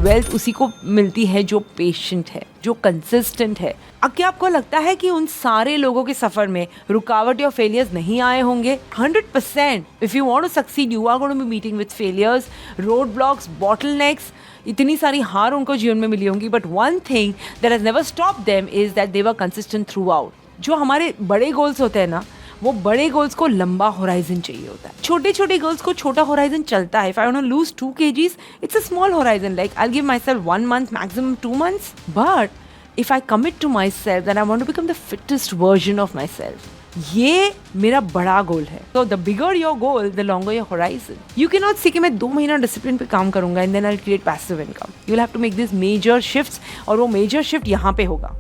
Wealth उसी को मिलती है जो पेशेंट है, जो कंसिस्टेंट है। अब क्या आपको लगता है कि उन सारे लोगों के सफर में रुकावट या फेलियर्स नहीं आए होंगे? 100%। If you want to succeed you are going to be meeting with failures, road blocks, bottlenecks, इतनी सारी हार उनको जीवन में मिली होंगी, but one thing that has never stopped them is that they were consistent throughout. जो हमारे बड़े गोल्स होते हैं ना, वो बड़े गोल्स को लंबा होराइजन चाहिए होता है। छोटे छोटे गोल्स को छोटा होराइजन चलता है। If I want to lose 2 kgs, it's a small horizon, like I give my self 1 month, maximum 2 months. But if I commit to my self that I want to become the fittest version of my self, ये मेरा बड़ा goal है। तो the bigger your goal, the longer your horizon. You can not say कि मैं 2 महीना discipline पे काम करूंगा and then I create passive income. You will have to make this major shifts, और वो मेजर शिफ्ट यहाँ पे होगा।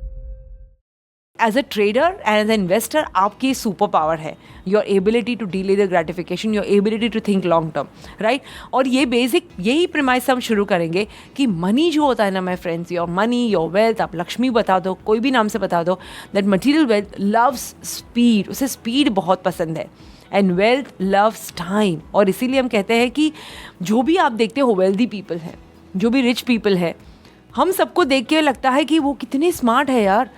As a trader and as a investor, आपकी सुपर पावर है your ability to delay the gratification, your ability to think long term, right. और ये basic यही प्रीमाइस हम शुरू करेंगे कि मनी जो होता है ना my friends, your money, your wealth, आप लक्ष्मी बता दो, कोई भी नाम से बता दो, that material wealth loves speed, उसे स्पीड बहुत पसंद है, एंड वेल्थ लव्स टाइम। और इसीलिए हम कहते हैं कि जो भी आप देखते हो वेल्दी पीपल है, जो भी रिच पीपल है, हम सबको देख के लगता है कि वो कितने स्मार्ट है यार।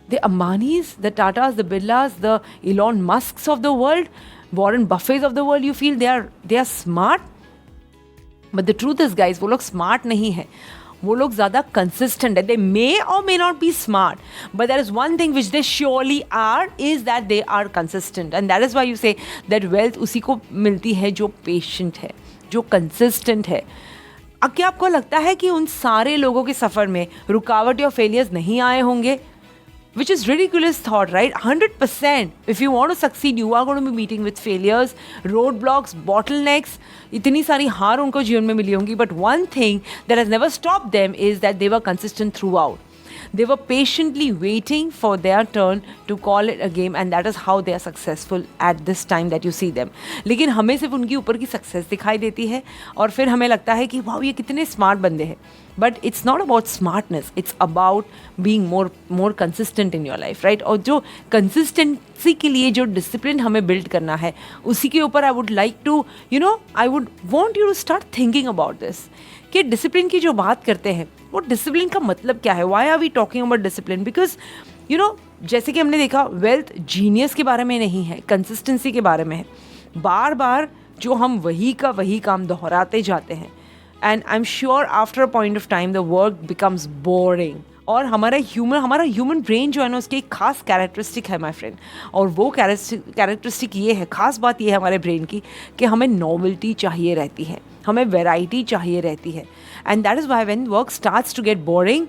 The Ambanis, the Tatas, the Birlas, the Elon Musks of the world, Warren Buffets of the world, you feel they are smart? But the truth is guys, वो लोग smart नहीं है, वो लोग ज़्यादा consistent है। They may or may not be smart, but there is one thing which they surely are, is that they are consistent, and that is why you say that wealth उसी को मिलती है जो patient है, जो consistent है। अब क्या आपको लगता है कि उन सारे लोगों के सफ़र में रुकावट या फेलियर्स नहीं आए होंगे? Which is ridiculous thought, right? 100%. If you want to succeed, you are going to be meeting with failures, roadblocks, bottlenecks. इतनी सारी हार उनको जीवन में मिली होंगी, but one thing that has never stopped them is that they were consistent throughout. They were patiently waiting for their turn to call it a game, and that is how they are successful at this time that you see them. लेकिन हमें सिर्फ उनकी ऊपर की success दिखाई देती है, और फिर हमें लगता है कि वाह ये कितने स्मार्ट बंदे हैं। But it's not about smartness, it's about being more consistent in your life, right. और जो कंसिस्टेंसी के लिए जो डिसिप्लिन हमें बिल्ड करना है, उसी के ऊपर I would like to I would want you to start thinking about this, कि डिसिप्लिन की जो बात करते हैं, वो डिसिप्लिन का मतलब क्या है? Why are we talking about discipline? Because जैसे कि हमने देखा, वेल्थ जीनियस के बारे में नहीं है, कंसिस्टेंसी के बारे में है। बार बार जो हम वही का वही काम दोहराते जाते हैं, and I am sure after a point of time the work becomes boring. और हमारा ह्यूमन ब्रेन जो है ना, उसकी एक खास कैरेक्टरिस्टिक है माय फ्रेंड, और वो कैरेक्टरिस्टिक ये है, खास बात ये है हमारे ब्रेन की, कि हमें नॉवेल्टी चाहिए रहती है, हमें वैरायटी चाहिए रहती है। And that is why when work starts to get boring,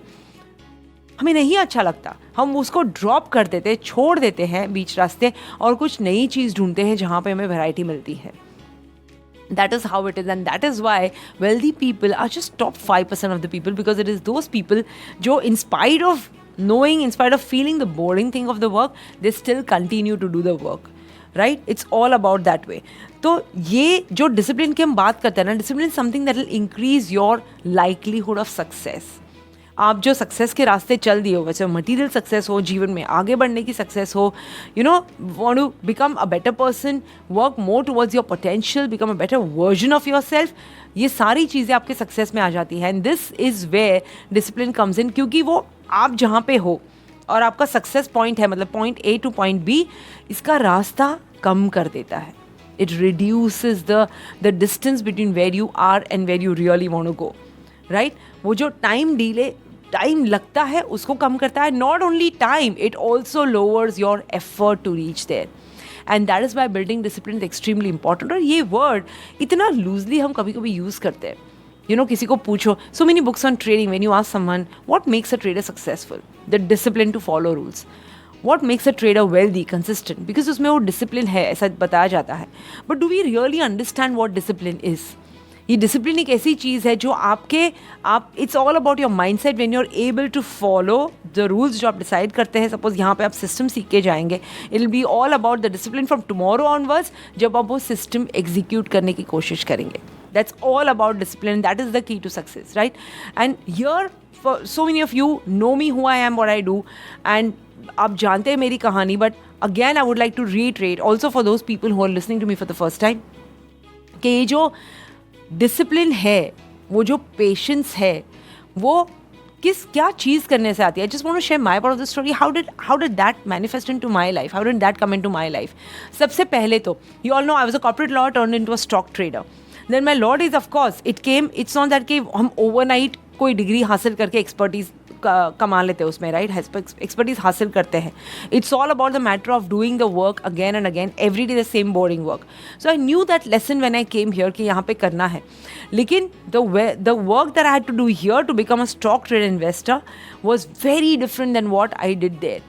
हमें नहीं अच्छा लगता, हम उसको ड्रॉप कर देते, छोड़ देते हैं बीच रास्ते, और कुछ नई चीज़ ढूंढते हैं जहाँ पे हमें वैरायटी मिलती है। That is how it is, and that is why wealthy people are just top 5% of the people, because it is those people जो in spite of knowing, in spite of feeling the boring thing of the work, they still continue to do the work, right? It's all about that way. तो ये जो discipline की हम बात करते हैं ना, discipline something that will increase your likelihood of success. आप जो सक्सेस के रास्ते चल दिए हो, वैसे मटीरियल सक्सेस हो, जीवन में आगे बढ़ने की सक्सेस हो, want to become a better person, work more towards your potential, become a better version of your self, ये सारी चीज़ें आपके सक्सेस में आ जाती हैं। And this is where discipline comes in, क्योंकि वो आप जहाँ पे हो और आपका सक्सेस पॉइंट है, मतलब point A to point B, इसका रास्ता कम कर देता है। It reduces the distance between where you are and where you really want to go, right. वो जो टाइम लगता है उसको कम करता है। Not only time, it also lowers your effort to reach there, and that is why building discipline is extremely important. और ये वर्ड इतना लूजली हम कभी कभी यूज़ करते हैं। किसी को पूछो, so many books on trading, when you ask someone what makes a trader successful, the discipline to follow rules. What makes a trader wealthy, consistent, because उसमें वो डिसिप्लिन है, ऐसा बताया जाता है। But do we really understand what discipline is? ये discipline एक ऐसी चीज़ है जो it's all about your mindset, when you are able to follow the rules जो आप डिसाइड करते हैं। सपोज यहाँ पे आप सिस्टम सीख के जाएंगे, it will be all about the discipline from tomorrow onwards, जब आप वो सिस्टम एग्जीक्यूट करने की कोशिश करेंगे। That's all about discipline, that is the key to success, right. And here for so many of you know me who I am, what I do, and आप जानते हैं मेरी कहानी, but again I would like to reiterate also for those people who are listening to me for the first time, कि ये जो discipline है, वो जो पेशेंस है, वो क्या चीज़ करने से आती है. I just want to share my part of the story. How did that manifest into my life? How did that come into my life? सबसे पहले तो you all know I was a corporate lawyer turned into a stock trader. Then my law days, of course, it's not that कि हम overnight कोई degree हासिल करके expertise कमा लेते हैं उसमें, राइट, एक्सपर्टीज हासिल करते हैं. It's all about the matter of doing the work again and again every day the same boring work. So I knew that lesson when I came here कि यहाँ पे करना है. लेकिन the work that I had to do here to become a stock trade investor was very different than what I did there.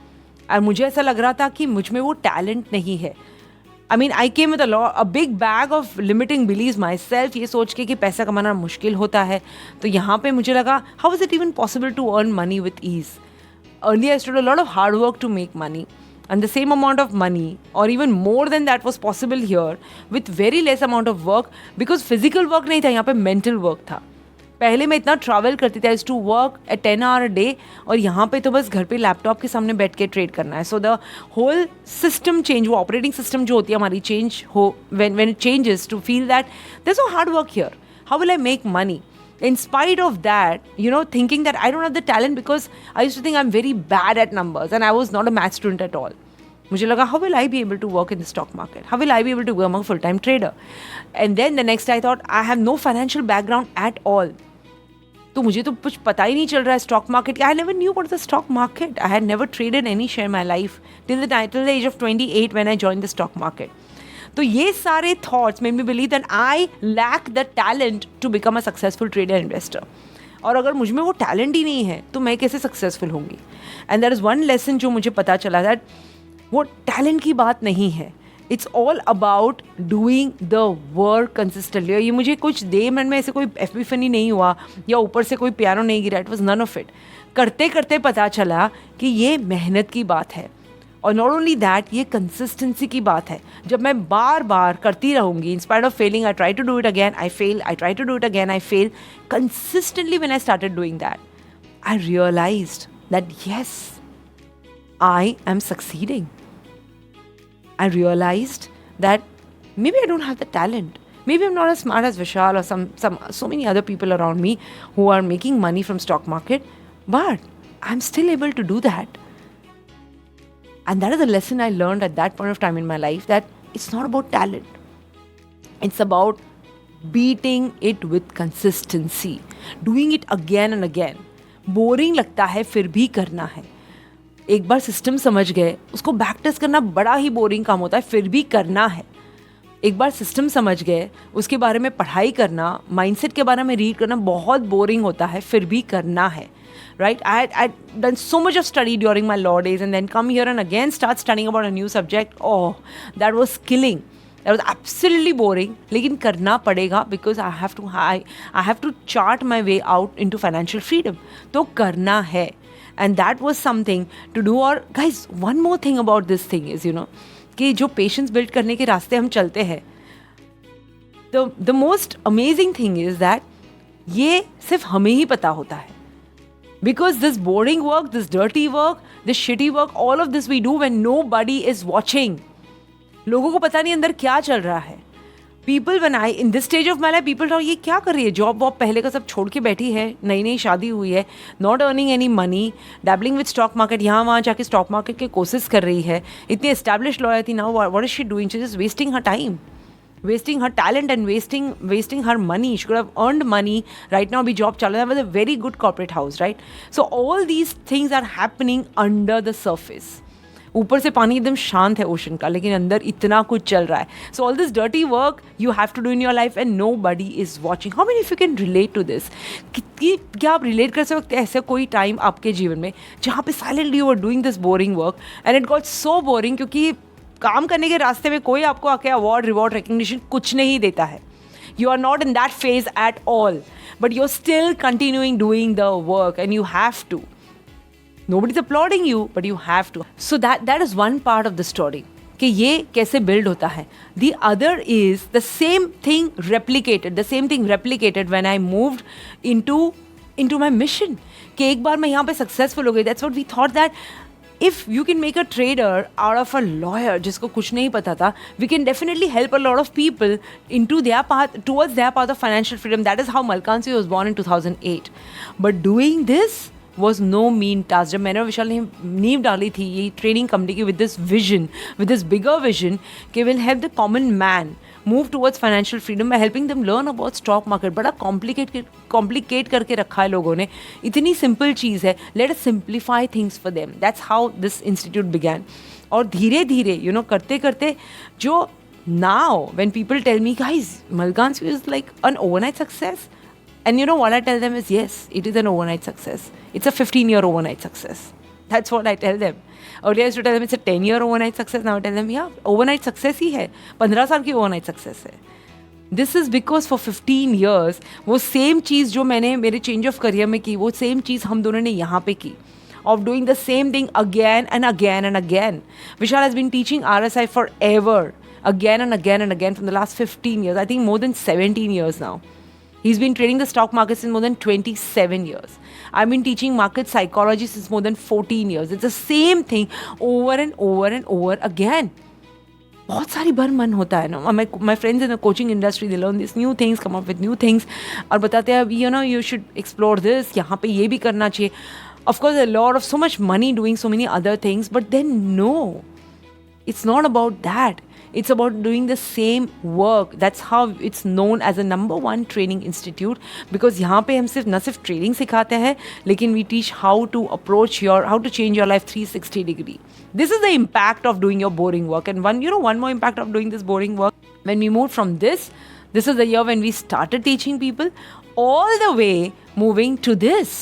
और मुझे ऐसा लग रहा था कि मुझ में वो टैलेंट नहीं है. I mean, I came with a big bag of limiting beliefs myself, ये सोच के कि पैसा कमाना मुश्किल होता है. तो यहाँ पे मुझे लगा, how is it even possible to earn money with ease? Earlier, I used to do a lot of hard work to make money. And the same amount of money, or even more than that, was possible here with very less amount of work, because physical work नहीं था, यहाँ पे mental work था. पहले मैं इतना travel करती थी, I used to work a 10 hour a day, और यहाँ पे तो बस घर पे लैपटॉप के सामने बैठ के ट्रेड करना है. So the whole system change, वो ऑपरेटिंग सिस्टम जो होती है हमारी चेंज हो when it changes to feel that there is no hard work here, how will I make money. In spite of that, thinking that I don't have the talent, because I used to think I'm very bad at numbers and I was not a math student at all. मुझे लगा, how will I be able to work in the stock market? How will I be able to become a full-time trader? And then the next I thought, I have no financial background at all. तो मुझे तो कुछ पता ही नहीं चल रहा है stock market. I never knew about the stock market. I had never traded any share my life till the age of 28 when I join the stock market. तो ये सारे thoughts made me believe that I lack the talent to become a successful trader investor. और अगर मुझ में वो talent ही नहीं है तो मैं कैसे सक्सेसफुल होंगी. And there is one lesson जो मुझे पता चला, दैट वो टैलेंट की बात नहीं है. It's all about doing the work consistently. ये मुझे कुछ देर में ऐसे कोई एपिफनी नहीं हुआ या ऊपर से कोई पियानो नहीं गिरा. It was none of it. करते करते पता चला कि ये मेहनत की बात है. और नॉट ओनली दैट, ये कंसिस्टेंसी की बात है. जब मैं बार बार करती रहूँगी, in spite of failing, I try to do it again, I fail, I try to do it again, I fail. Consistently when I started doing that, I realized that yes, I am succeeding. I realized that maybe I don't have the talent. Maybe I'm not as smart as Vishal or so many other people around me who are making money from stock market, but I'm still able to do that. And that is the lesson I learned at that point of time in my life, that it's not about talent. It's about beating it with consistency, doing it again and again. Boring लगता है फिर भी करना है. एक बार system समझ गए, उसको बैक टेस्ट करना बड़ा ही बोरिंग काम होता है, फिर भी करना है. एक बार सिस्टम समझ गए, उसके बारे में पढ़ाई करना, माइंडसेट के बारे में रीड करना बहुत बोरिंग होता है, फिर भी करना है. Right? I done so much of study during my law days, and then come here and again start studying about a new subject. Oh, that was killing. That was absolutely boring. लेकिन करना पड़ेगा, because I have to chart my way out into financial freedom. तो करना है. And that was something to do. और guys, one more thing about this thing is, कि जो patience build करने के रास्ते हम चलते हैं, the most amazing thing is that ये सिर्फ हमें ही पता होता है. Because this boring work, this dirty work, this shitty work, all of this we do when nobody is watching. लोगों को पता नहीं अंदर क्या चल रहा है. People, when I, in this stage of my life, people talk, ये क्या कर रही है, जॉब वॉब पहले का सब छोड़ के बैठी है, नई नई शादी हुई है, not earning any money, dabbling with stock market, यहाँ वहाँ जाके स्टॉक मार्केट की कोशिश कर रही है, इतनी एस्टैब्लिश लॉयर थी. Now what is she doing? She is wasting her time, wasting her talent and wasting her money. She could have earned money right now. Abhi job chal raha hai with a very good corporate house, right? So all these things are happening under the surface. ऊपर से पानी एकदम शांत है ocean का, लेकिन अंदर इतना कुछ चल रहा है. So all this dirty work you have to do in your life and nobody is watching. How many of you can relate to this? क्या आप relate कर सकते हैं ऐसा कोई टाइम आपके जीवन में जहाँ पे silently you were doing this boring work and it got so boring, क्योंकि काम करने के रास्ते में कोई आपको आके अवार्ड, रिवॉर्ड, रिकग्निशन कुछ नहीं देता है. You are not in that phase at all, but you're still continuing doing the work and you have to. Nobody's applauding you, but you have to. So that is one part of the story, कि ये कैसे build होता है. The other is the same thing replicated when I moved into my mission. कि एक बार मैं यहाँ पे successful हो गई. That's what we thought, that if you can make a trader out of a lawyer जिसको कुछ नहीं पता था, we can definitely help a lot of people into their path, towards their path of financial freedom. That is how Malkan Singh was born in 2008. But doing this was no mean task. जब मैंने और विशाल ने नींव डाली थी ये training company की with this vision, with this bigger vision कि will help the common man move towards financial freedom by helping them learn about stock market. बड़ा complicate करके रखा है लोगों ने. इतनी simple चीज़ है. Let us simplify things for them. That's how this institute began. और धीरे धीरे करते करते जो now when people tell me, guys, Malkan Singh is like an overnight success. And you know what I tell them is, yes, it is an overnight success. It's a 15-year overnight success. That's what I tell them. Earlier I used to tell them it's a 10-year overnight success. Now I tell them, yeah, overnight success ही है. 15 साल की overnight success है. This is because for 15 years, वो same चीज़ जो मैंने मेरे change of career में की, वो same चीज़ हम दोनों ने यहाँ पे की. Of doing the same thing again and again and again. Vishal has been teaching RSI forever. Again and again and again from the last 15 years. I think more than 17 years now. He's been trading the stock market since more than 27 years. I've been teaching market psychology since more than 14 years. It's the same thing over and over and over again. बहुत सारी बार मन होता है ना. My friends in the coaching industry, they learn these new things, come up with new things और बताते हैं you should explore this, यहाँ पे ये भी करना चाहिए. Of course, a lot of so much money doing so many other things, but then no, it's not about that. It's about doing the same work. That's how it's known as a #1 training institute, because यहाँ पे हम न सिर्फ training सिखाते हैं, लेकिन we teach how to change your life 360 degree. This is the impact of doing your boring work. And one more impact of doing this boring work. When we moved from this is the year when we started teaching people, all the way moving to this.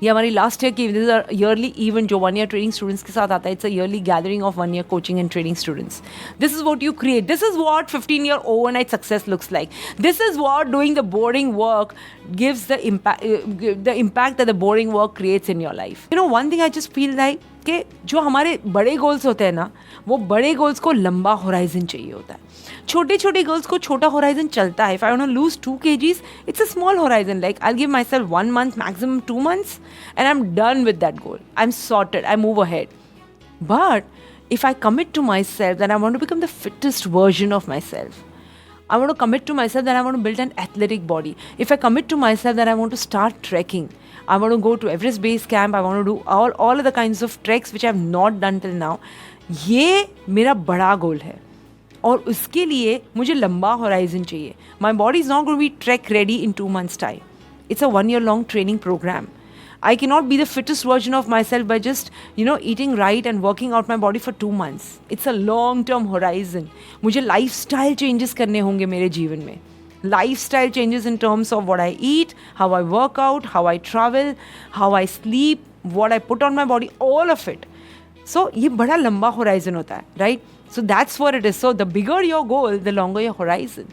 ये हमारी last year की this is a yearly event जो 1 year training students के साथ आता है. It's a yearly gathering of 1 year coaching and training students. This is what you create. This is what 15-year overnight success looks like. This is what doing the boring work gives the impact that the boring work creates in your life. One thing I just feel like कि जो हमारे बड़े goals होते हैं ना, वो बड़े goals को लंबा होराइजन चाहिए होता है. छोटे छोटे गोल्स को छोटा होराइजन चलता है. If I want to lose 2 kgs, it's a small horizon. Like I'll give myself 1 month, maximum 2 months, and I'm done with that goal. I'm sorted. I move ahead. But if I commit to myself that I want to become the fittest version of myself, I want to commit to myself that I want to build an athletic body. If I commit to myself that I want to start trekking, I want to go to Everest Base Camp, I want to do all of the kinds of treks which I have not done till now. ये मेरा बड़ा goal है और उसके लिए मुझे लंबा horizon चाहिए. My body is not going to be trek ready in 2 months time. It's a 1 year long training program. I cannot be the fittest version of myself by just, eating right and working out my body for 2 months. It's a long-term horizon. मुझे lifestyle changes करने होंगे मेरे जीवन में. Lifestyle changes in terms of what I eat, how I work out, how I travel, how I sleep, what I put on my body, all of it. So ये बड़ा लंबा horizon होता है, right? So that's what it is. So the bigger your goal, the longer your horizon.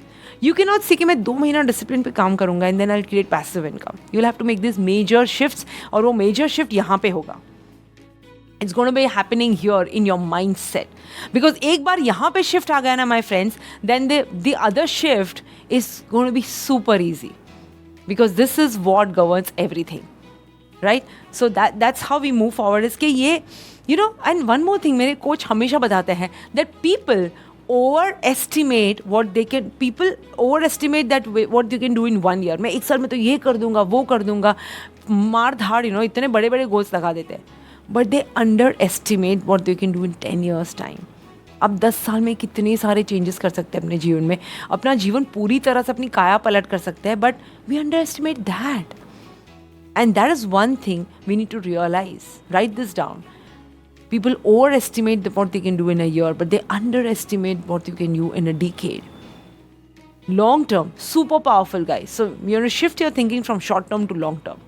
You cannot say कि मैं 2 महीना discipline पे काम करूँगा and then I'll create passive income. You'll have to make these major shifts और वो major shift यहाँ पे होगा. It's going to be happening here in your mindset. Because एक बार यहाँ पे shift आ गया ना my friends, then the other shift is going to be super easy. Because this is what governs everything. Right? So that's how we move forward. is कि ये and one more thing मेरे coach हमेशा बताते हैं that people overestimate what they can. People overestimate that what you can do in 1 year. मैं 1 साल में तो ये कर दूंगा, वो कर दूंगा, मार धाड़ इतने बड़े बड़े गोल्स लगा देते हैं. But they underestimate what they can do in 10 years time. अब 10 साल में कितने सारे चेंजेस कर सकते हैं अपने जीवन में. अपना जीवन पूरी तरह से अपनी काया पलट कर सकते हैं. But we underestimate that. And that is one thing we need to realize. Write this down. People overestimate what they can do in a year, but they underestimate what you can do in a decade. Long term, super powerful, guys. So you're going to shift your thinking from short term to long term.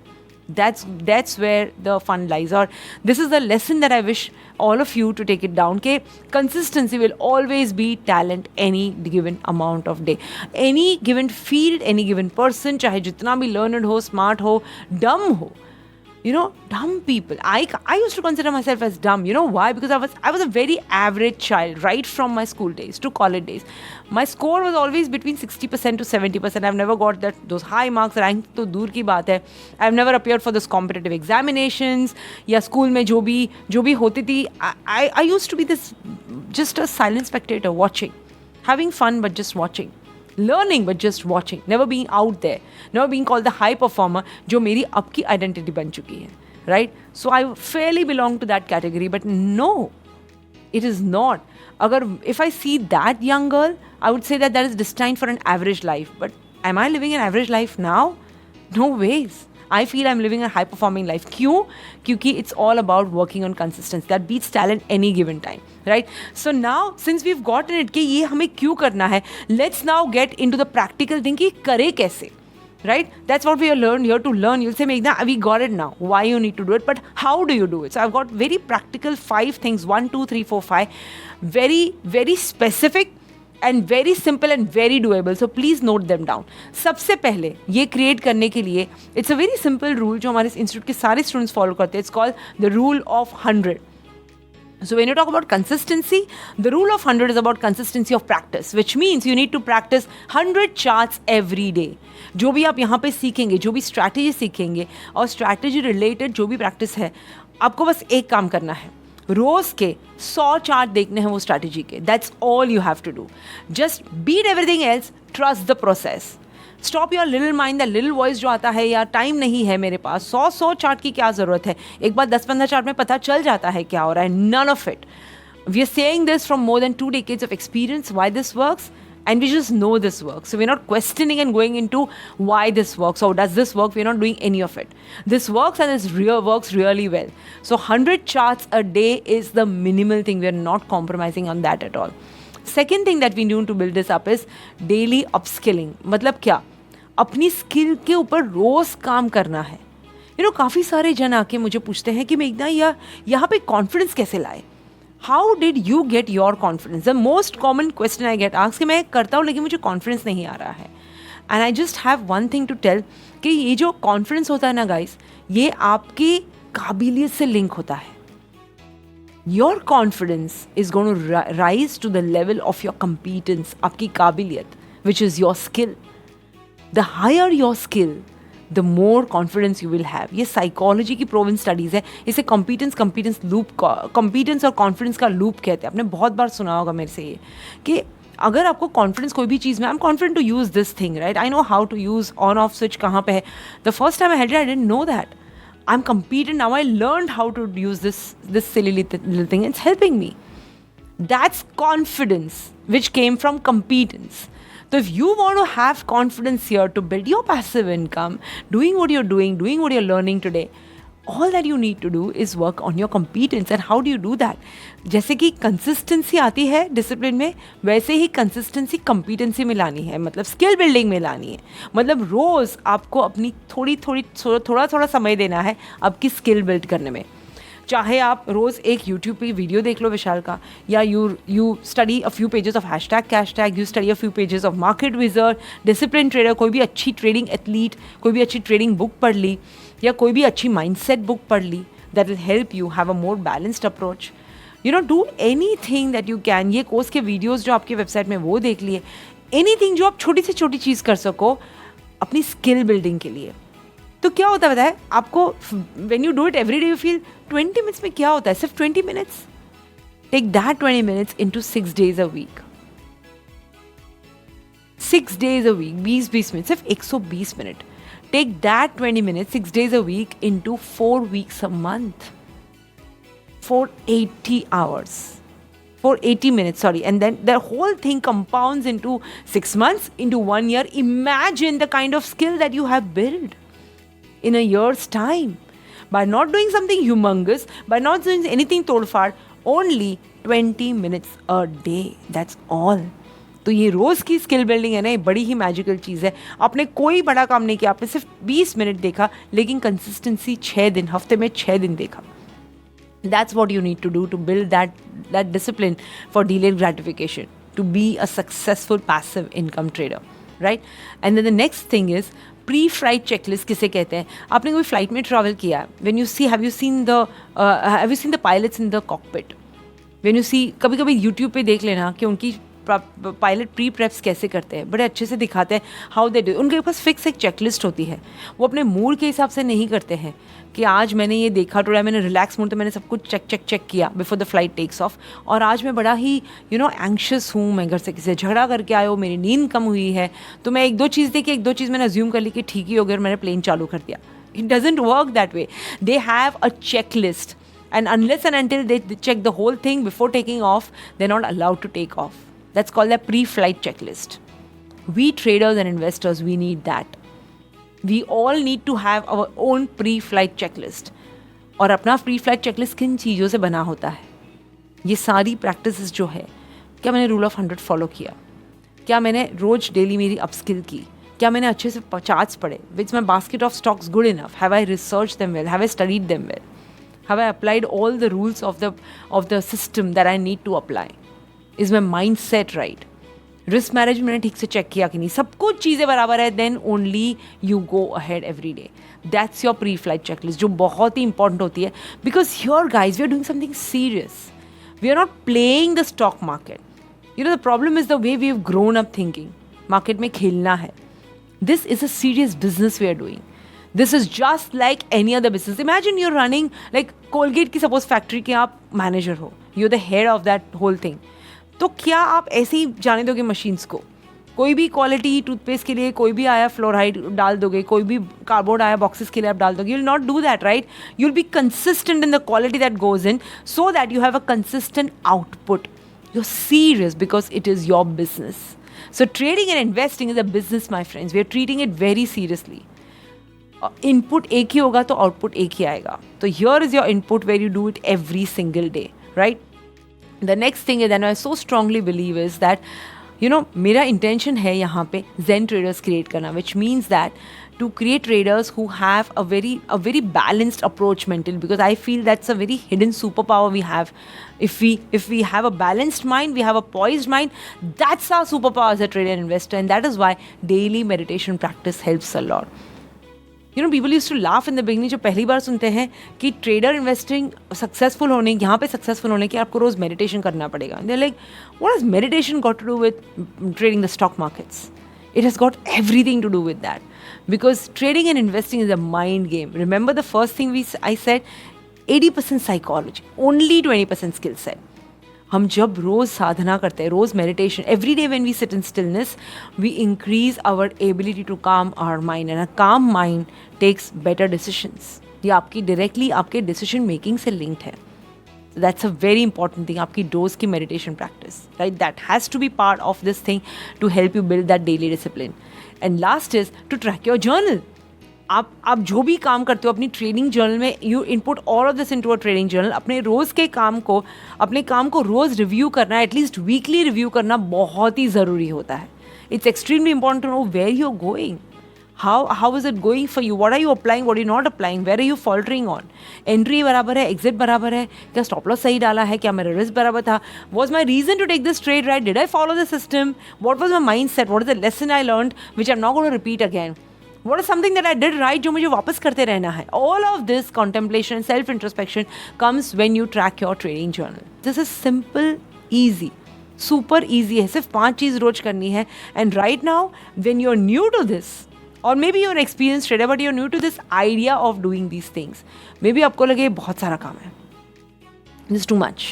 That's where the fun lies. Or this is the lesson that I wish all of you to take it down. Okay, consistency will always be talent any given amount of day. Any given field, any given person, चाहे जितना भी learned हो, smart हो, dumb हो, Dumb people. I used to consider myself as dumb. You know why? Because I was a very average child right from my school days to college days. My score was always between 60% to 70%. I've never got those high marks. Rank तो दूर की बात है. I've never appeared for those competitive examinations. या school में जो भी होती थी, I used to be this just a silent spectator watching, having fun but just watching. Learning but just watching, never being out there, never being called the high performer, जो मेरी अब की identity बन चुकी है, right? So I fairly belong to that category, but no, it is not. If I see that young girl, I would say that is destined for an average life. But am I living an average life now? No ways. I feel I'm living a high performing life. क्यों? क्योंकि it's all about working on consistency. That beats talent any given time, right? So now, since we've gotten it कि ये हमें क्यों करना है, let's now get into the practical thing कि करे कैसे, right? That's what we are here to learn. You'll say, Meghna, we got it now. Why you need to do it, but how do you do it? So I've got very practical 5 things, 1, 2, 3, 4, 5, very, very specific and very simple and very doable. So please note them down. सबसे पहले ये create करने के लिए it's a very simple rule जो हमारे institute के सारे स्टूडेंट्स फॉलो करते हैं. It's called the rule of 100. So when you talk about consistency, the rule of 100 is about consistency of practice, which means you need to practice 100 charts every day. जो भी आप यहाँ पे सीखेंगे, जो भी स्ट्रैटेजी सीखेंगे और स्ट्रैटेजी रिलेटेड जो भी प्रैक्टिस है, आपको बस एक काम करना है, रोज़ के 100 चार्ट देखने हैं वो स्ट्रैटेजी के. That's all you have to do. Just beat everything else, trust the process. Stop your little mind, the little voice जो आता है, यार टाइम नहीं है मेरे पास, 100 चार्ट की क्या ज़रूरत है, एक बार 10-15 चार्ट में पता चल जाता है क्या हो रहा है. None of it. We are saying this from more than 2 decades of experience, why this works, and we just know this works. So we're not questioning and going into why this works or does this work. We're not doing any of it. This works and this works really well. So 100 charts a day is the minimal thing. We're not compromising on that at all. Second thing that we need to build this up is daily upskilling. मतलब क्या? अपनी skill के ऊपर रोज़ काम करना है. काफ़ी सारे जन आके मुझे पूछते हैं कि मेघना यहाँ पे कॉन्फिडेंस कैसे लाए. How did you get your confidence? The most common question I get asked कि मैं करता हूँ लेकिन मुझे कॉन्फिडेंस नहीं आ रहा है. And I just have one thing to tell कि ये जो कॉन्फिडेंस होता है ना गाइस, ये आपकी काबिलियत से लिंक होता है. Your confidence is going to rise to the level of your competence, आपकी काबिलियत, which is your skill. The higher your skill, the more confidence you will have. ये साइकोलॉजी की प्रूवन स्टडीज़ है. इसे कंपीटेंस लूप, कंपीटेंस और confidence का loop कहते हैं. आपने बहुत बार सुना होगा मेरे से ये कि अगर आपको कॉन्फिडेंस कोई भी चीज़ में, I am confident to use this thing, right, I know how to use on off switch कहाँ पे है. The first time I had it, I didn't know that. I am competent now. I learned how to use this silly little thing. It's helping me. That's confidence, which came from competence. So if you want to have confidence here to build your passive income, doing what you're doing, doing what you're learning today, all that you need to do is work on your competence. And how do you do that? जैसे कि consistency आती है discipline में, वैसे ही consistency competency में लानी है, मतलब स्किल बिल्डिंग में लानी है. मतलब रोज़ आपको अपनी थोड़ा समय देना है आपकी स्किल बिल्ड करने में. चाहे आप रोज़ एक यूट्यूब पे वीडियो देख लो विशाल का, या you study a few pages of hashtag, you study a few pages of market wizard, discipline trader, कोई भी अच्छी ट्रेडिंग एथलीट, कोई भी अच्छी ट्रेडिंग बुक पढ़ ली, या कोई भी अच्छी माइंडसेट बुक पढ़ ली. That will help you have a more balanced approach. Do anything that you can. ये कोर्स के वीडियोज़ जो आपके वेबसाइट में वो देख लिए. एनी थिंग जो आप छोटी से छोटी चीज़ कर सको अपनी स्किल बिल्डिंग के लिए. तो क्या होता है बताए आपको, when you do it every day you feel 20 minutes में क्या होता है, सिर्फ 20 minutes. Take that 20 minutes into 6 days a week. 6 days a week, 20 minute, सिर्फ 120 minute. Take that 20 minutes 6 days a week into 4 weeks a month. 480 hours. 480 minutes, sorry. And then the whole thing compounds into 6 months, into 1 year. Imagine the kind of skill that you have built in a year's time by not doing something humongous, by not doing anything todfar, only 20 minutes a day. That's all. तो ये रोज़ की skill building है ना, ये बड़ी ही magical चीज़ है. आपने कोई बड़ा काम नहीं किया, आपने सिर्फ 20 मिनट देखा, लेकिन कंसिस्टेंसी 6 दिन, हफ्ते में 6 दिन देखा. That's what you need to do to build that discipline for delayed gratification, to be a successful passive income trader, right? And then the next thing is pre flight checklist किसे कहते हैं? आपने कोई फ्लाइट में travel किया, when you see have you seen the pilots in the cockpit? When you see, कभी कभी YouTube पे देख लेना कि उनकी पायलट प्री प्रेप्स कैसे करते हैं, बड़े अच्छे से दिखाते हैं हाउ दे डू। उनके पास फिक्स एक चेकलिस्ट होती है, वो अपने मूड के हिसाब से नहीं करते हैं कि आज मैंने ये देखा, टुडे मैंने रिलैक्स मूड, तो मैंने सब कुछ चेक किया before the flight takes off, और आज मैं बड़ा ही एंक्शियस हूँ, मैं घर से किसी से झगड़ा करके आया हूँ, मेरी नींद कम हुई है, तो मैं एक दो चीज़ देखी, एक दो चीज़ मैंने अज्यूम कर ली कि ठीक ही हो गया और मैंने प्लेन चालू कर दिया। It doesn't work that way. They have a checklist, and unless and until they check the whole thing before taking off, they're not allowed to take off. That's called a pre-flight checklist. We traders and investors, we need that. We all need to have our own pre-flight checklist. और अपना pre-flight checklist किन चीज़ों से बना होता है? ये सारी practices जो है, क्या मैंने rule of 100 follow किया? क्या मैंने रोज डेली मेरी अपस्किल की? क्या मैंने अच्छे से चार्ट्स पढ़े? Is my basket of stocks good enough? Have I researched them well? Have I studied them well? Have I applied all the rules of the system that I need to apply? Is my mindset right? Risk management मैंने ठीक से check किया कि नहीं? सब कुछ चीज़ें बराबर है, then only you go ahead every day. That's your pre-flight checklist, जो बहुत ही important होती है, because here guys, we are doing something serious. We are not playing the stock market. The problem is the way we have grown up thinking. Market में खेलना है. This is a serious business we are doing. This is just like any other business. Imagine you're running like Colgate की suppose factory के आप manager हो. You're the head of that whole thing. तो क्या आप ऐसे ही जाने दोगे machines को? कोई भी क्वालिटी टूथपेस्ट के लिए कोई भी आया फ्लोराइड डाल दोगे, कोई भी कार्डबोर्ड आया बॉक्सेस के लिए आप डाल दोगे? You'll not do that, right? You'll be consistent in the quality that goes in so that you have a consistent output. You're serious because it is your business. So trading and investing is a business, my friends. We are treating it very seriously. Input एक ही होगा तो output एक ही आएगा. तो here is your input where you do it every single day, right? The next thing is, and I so strongly believe is that मेरा intention है यहाँ पे zen traders क्रिएट करना, which means that to create traders who have a very balanced approach mentally, because I feel that's a very hidden superpower we have. If we have a balanced mind, we have a poised mind, that's our superpower as a trader and investor, and that is why daily meditation practice helps a lot. People used to laugh in the beginning, जो पहली बार सुनते हैं कि trader investing successful होने, यहाँ पे successful होने के आपको रोज़ मेडिटेशन करना पड़ेगा. They're like, what has meditation got to do with trading the stock markets? It has got everything to do with that, because trading and investing is a mind game. Remember the first thing I said, 80% psychology, only 20% skill set. हम जब रोज़ साधना करते हैं, रोज़ meditation, every day when we sit in stillness, we increase our ability to calm our mind, and a calm mind takes better decisions. ये आपकी directly आपके decision making से लिंक्ड है. That's a very important thing, आपकी dose की meditation practice, right? That has to be part of this thing to help you build that daily discipline. And last is to track your journal. आप जो भी काम करते हो अपनी trading journal में, you input all of this into a trading journal. अपने रोज़ के काम को, अपने काम को रोज़ रिव्यू करना, एटलीस्ट वीकली रिव्यू करना बहुत ही ज़रूरी होता है. It's extremely important to know where you are going. How is it going for you? What are you applying? What are you not applying? Where are you faltering on? Entry बराबर है, exit बराबर है, क्या stop loss सही डाला है, क्या मेरा risk बराबर था? Was my reason to take this trade right? Did I follow the system? What was my mindset? What is the lesson I learned which I'm not going to repeat again? What is something that I did right जो मुझे वापस करते रहना है? All of this contemplation, self introspection comes when you track your trading journal. This is simple, easy. Super easy है, सिर्फ 5 चीज़ रोज करनी है. And right now, when you're new to this, or maybe you're an experienced trader but you're new to this idea of doing these things, maybe आपको लगे बहुत सारा काम है, this is too much,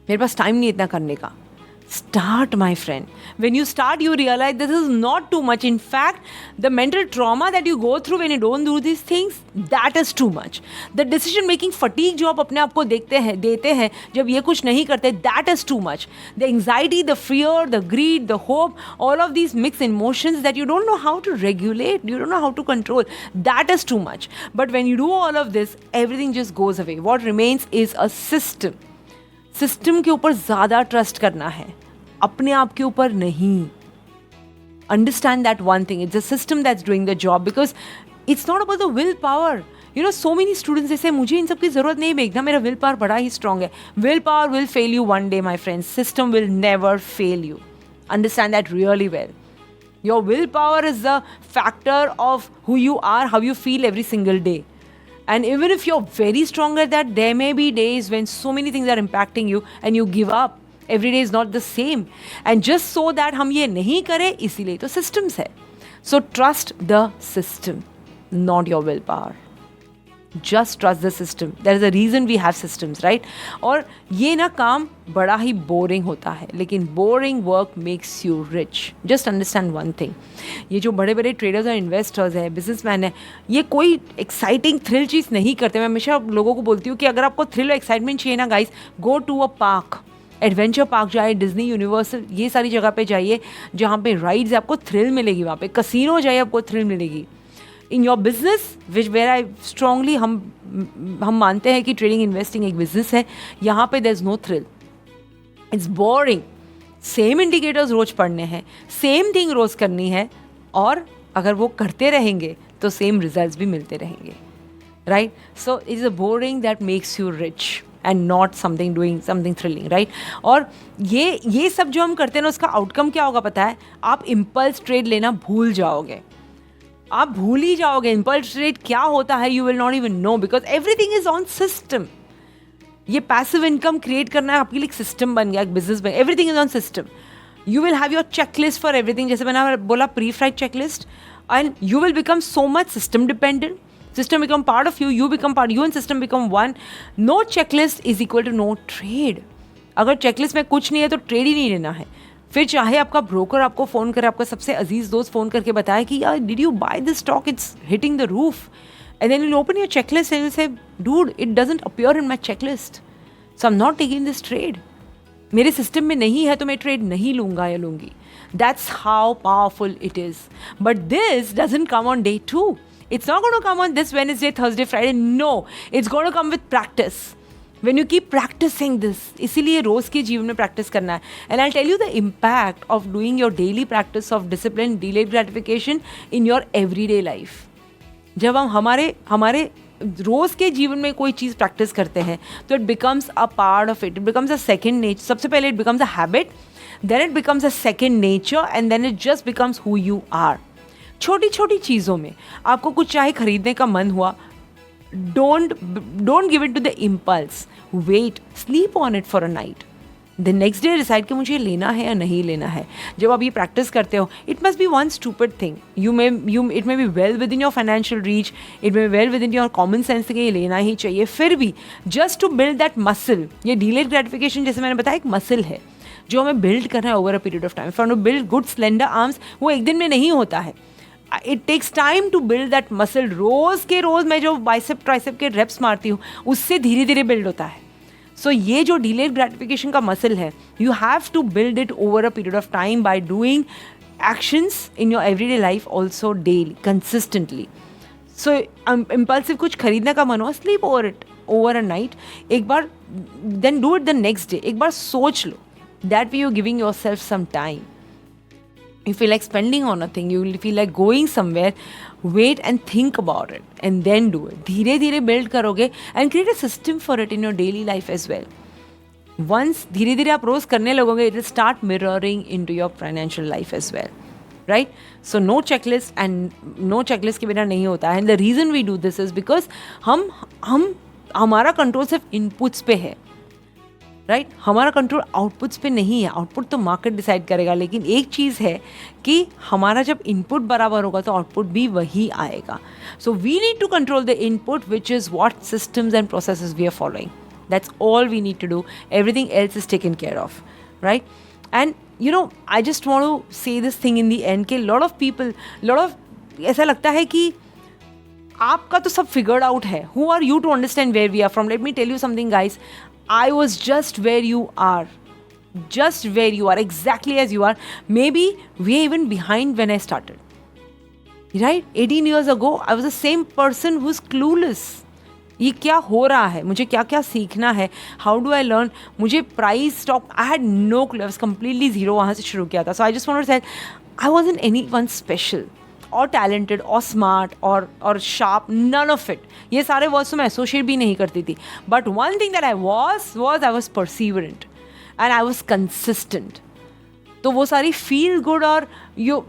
मेरे पास टाइम नहीं इतना करने का. Start, my friend. When you start, you realize this is not too much. In fact, the mental trauma that you go through when you don't do these things, that is too much. The decision making fatigue जो आप अपने आप को देते हैं जब ये कुछ नहीं करते, that is too much. The anxiety, the fear, the greed, the hope, all of these mixed emotions that you don't know how to regulate, you don't know how to control, that is too much. But when you do all of this, everything just goes away. What remains is a system. System के ऊपर ज़्यादा trust करना है, अपने आप के ऊपर नहीं. Understand that one thing, it's a system that's doing the job, because it's not about the will power. So many students जैसे, मुझे इन सब की ज़रूरत नहीं देखना, मेरा विल पावर बड़ा ही स्ट्रांग है. Will power will fail you one day, my friends. System will never fail you. Understand that really well. Your willpower is the factor of who you are, how you feel every single day. And even if you're very strong at that, there may be days when so many things are impacting you and you give up. Every day is not the same. And just so that हम ये नहीं करें, इसीलिए तो systems है. So trust the system, not your willpower. Just trust the system. There is a reason we have systems, right? और ये ना काम बड़ा ही boring होता है, लेकिन boring work makes you rich. Just understand one thing. ये जो बड़े बड़े traders और investors हैं, businessmen हैं, ये कोई exciting thrill चीज़ नहीं करते. मैं हमेशा लोगों को बोलती हूँ कि अगर आपको thrill और excitement चाहिए ना guys, go to a park. Adventure park जाए, डिज्नी, यूनिवर्सल, ये सारी जगह पे जाइए जहाँ पे राइड्स आपको थ्रिल मिलेगी. वहाँ पे कसिनो जाइए, आपको थ्रिल मिलेगी. In your business which where I strongly हम मानते हैं कि ट्रेडिंग इन्वेस्टिंग एक बिजनेस है, यहाँ पे there is no thrill. It's boring. Same indicators रोज पढ़ने हैं, सेम थिंग रोज करनी है, और अगर वो करते रहेंगे तो सेम रिजल्ट्स भी मिलते रहेंगे, right? So it is a boring that makes you rich and not something doing something thrilling, right? और ये सब जो हम करते हैं ना, उसका आउटकम क्या होगा पता है? आप इम्पल्स ट्रेड लेना भूल जाओगे. आप भूल ही जाओगे इम्पल्स ट्रेड क्या होता है. You will not even know, because everything is on system. ये पैसिव इनकम क्रिएट करना है आपके लिए, एक सिस्टम बन गया, एक बिजनेस बन गया. Everything is on system. You will have your checklist for everything. जैसे मैंने बोला, pre fried checklist, and you will become so much system dependent. System become part of you, you become part, you and system become one. No checklist is equal to no trade. अगर checklist में कुछ नहीं है तो trade ही नहीं लेना है. फिर चाहे आपका ब्रोकर आपको फ़ोन करे, आपका सबसे अजीज दोस्त फ़ोन करके बताए कि यार did you buy this stock, it's hitting the roof, and then you open your checklist and you say dude it doesn't appear in my checklist, so I am not taking this trade. मेरे system में नहीं है तो मैं trade नहीं लूँगा या लूँगी. That's how powerful it is. But this doesn't come on day 2. It's not going to come on this Wednesday, Thursday, Friday. No, it's going to come with practice. When you keep practicing this, इसीलिए रोज़ के जीवन में practice करना है. And I'll tell you the impact of doing your daily practice of discipline, delayed gratification in your everyday life. जब हम हमारे रोज़ के जीवन में कोई चीज़ प्रैक्टिस करते हैं तो it becomes a part of it. It becomes a second nature. सबसे पहले it becomes a habit, then it becomes a second nature, and then it just becomes who you are. छोटी छोटी चीज़ों में आपको कुछ चाहे खरीदने का मन हुआ, don't give it to the impulse. Wait, sleep on it for a night, the next day decide कि मुझे लेना है या नहीं लेना है. जब आप ये प्रैक्टिस करते हो, it must be one stupid thing. It may be well within your financial reach, it may be well within your common sense कि ये लेना ही चाहिए. फिर भी just to build that muscle, ये डिलेड ग्रेटिफिकेशन जैसे मैंने बताया एक मसल है जो हमें बिल्ड करना है over a period of time. For to build good slender arms, वो एक दिन में नहीं होता है. It takes time to build that muscle. रोज़ के रोज़ मैं जो बाइसेप ट्राइसेप के रेप्स मारती हूँ, उससे धीरे धीरे बिल्ड होता है. सो ये जो डिलेड ग्रेटिफिकेशन का मसल है, you have to build it over a period of time by doing actions in your everyday life also daily consistently. So impulsive कुछ खरीदने का मन हो, sleep over it over a night. एक बार then do it the next day. एक बार सोच लो. That way you giving yourself some time. You feel like spending on a thing, you will feel like going somewhere, wait and think about it and then do it. धीरे धीरे build करोगे and create a system for it in your daily life as well. Once धीरे धीरे आप रोज़ करने लगोगे, it will start mirroring into your financial life as well, right? So no checklist, and no checklist के बिना नहीं होता है. And the reason we do this is because हमारा कंट्रोल सिर्फ इनपुट्स पे है, राइट? हमारा कंट्रोल आउटपुट्स पे नहीं है. आउटपुट तो मार्केट डिसाइड करेगा, लेकिन एक चीज़ है कि हमारा जब इनपुट बराबर होगा तो आउटपुट भी वही आएगा. So we need to control the input, which is what systems and processes we are following. That's all we need to do. Everything else is taken care of, right? And you know, I just want to say this thing in the end कि lot of ऐसा लगता है कि आपका तो सब figured out है. Who are you to understand where we are from? Let me tell you something guys. I was just where you are, exactly as you are. Maybe we are even behind when I started. Right? 18 years ago, I was the same person who's clueless. ये क्या हो रहा है, मुझे क्या क्या सीखना है, how do I learn. मुझे price stock, I had no clue. I was completely zero. वहाँ से शुरू किया था. So I just want to say, I wasn't anyone special or talented or smart or sharp, none of it. ये सारे words तो मैं एसोशिएट भी नहीं करती थी. But one thing that I was I was perseverant and I was consistent. तो वो सारी फील गुड और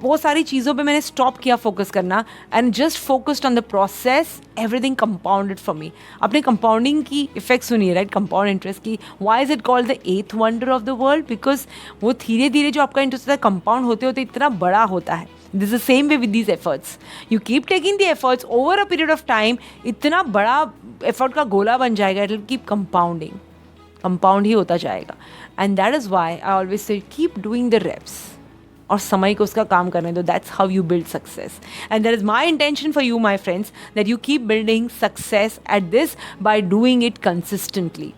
वो सारी चीज़ों पे मैंने स्टॉप किया फोकस करना and just focused on the process. Everything compounded for me. अपने कंपाउंडिंग की इफेक्ट सुनिए, राइट, कंपाउंड इंटरेस्ट की. Why is it called the 8th wonder of the world? Because वो धीरे धीरे जो आपका इंटरेस्ट होता है कंपाउंड होते होते इतना बड़ा होता है. This is the same way with these efforts. You keep taking the efforts over a period of time, इतना बड़ा effort का गोला बन जाएगा. It will keep compounding. Compound ही होता जाएगा. And that is why I always say keep doing the reps. और समय को उसका काम करने दो. That's how you build success. And that is my intention for you, my friends, that you keep building success at this by doing it consistently.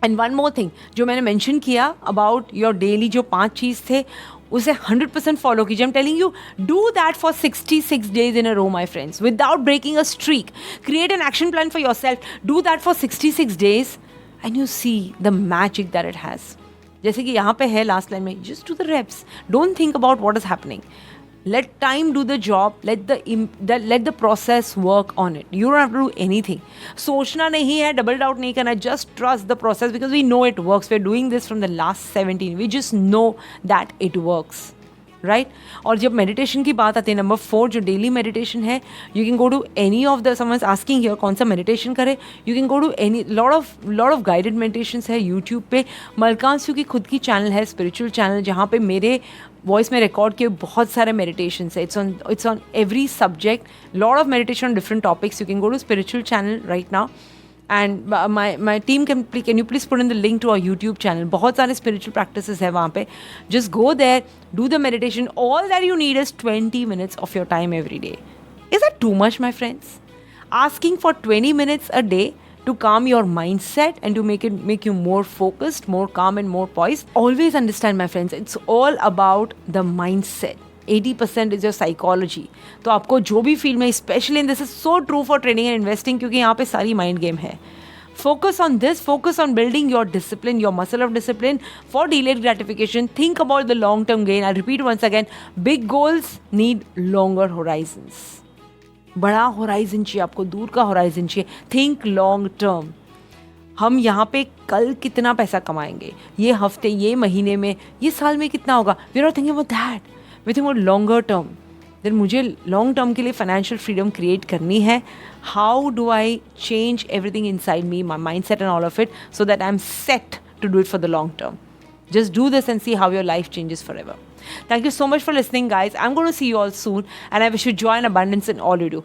And one more thing, जो मैंने mention किया about your daily जो 5 चीज़ थे, उसे 100% follow कीजिए. I am telling you, do that for 66 days in a row, my friends, without breaking a streak. Create an action plan for yourself. Do that for 66 days and you see the magic that it has. जैसे कि यहाँ पे है last line में, just do the reps. Don't think about what is happening. Let time do the job. Let the process work on it. You don't have to do anything. सोचना नहीं है, double doubt नहीं करना. Just trust the process because we know it works. We're doing this from the last 17. We just know that it works. Right. और जब meditation की बात आती है, नंबर 4 जो डेली मेडिटेशन है, you can go to any of the, someone asking here कौन सा मेडिटेशन करे, you can go to any, lot of guided meditations है यूट्यूब पे. मलकांसु की खुद की चैनल है, स्पिरिचुअल चैनल, जहाँ पे मेरे वॉइस में रिकॉर्ड किए बहुत सारे मेडिटेशंस है. It's on every subject, lot of meditation on different topics. You can go to spiritual channel right now. And my team can you please put in the link to our YouTube channel. बहुत सारे spiritual practices है वहाँ पे. Just go there, do the meditation. All that you need is 20 minutes of your time every day. Is that too much, my friends? Asking for 20 minutes a day to calm your mindset and to make you more focused, more calm and more poised. Always understand, my friends, it's all about the mindset. 80% is your psychology. तो आपको जो भी field में, specially this is so true for trading and investing, क्योंकि यहाँ पे सारी mind game है. Focus on this. Focus on building your discipline, your muscle of discipline for delayed gratification. Think about the long-term gain. I'll repeat once again. Big goals need longer horizons. बड़ा horizon चाहिए आपको, दूर का horizon चाहिए. Think long term. हम यहाँ पे कल कितना पैसा कमाएंगे, ये हफ्ते, ये महीने में, ये साल में कितना होगा, we are not thinking about that. We think about longer term. Then मुझे लॉन्ग टर्म के लिए फाइनेंशियल फ्रीडम क्रिएट करनी है. How do I change everything inside me, my mind set and all of it, so that I am set to do it for the long term. Just do this and see how your life changes forever. Thank you so much for listening, guys. I'm going to see you all soon, and I wish you joy and abundance in all you do.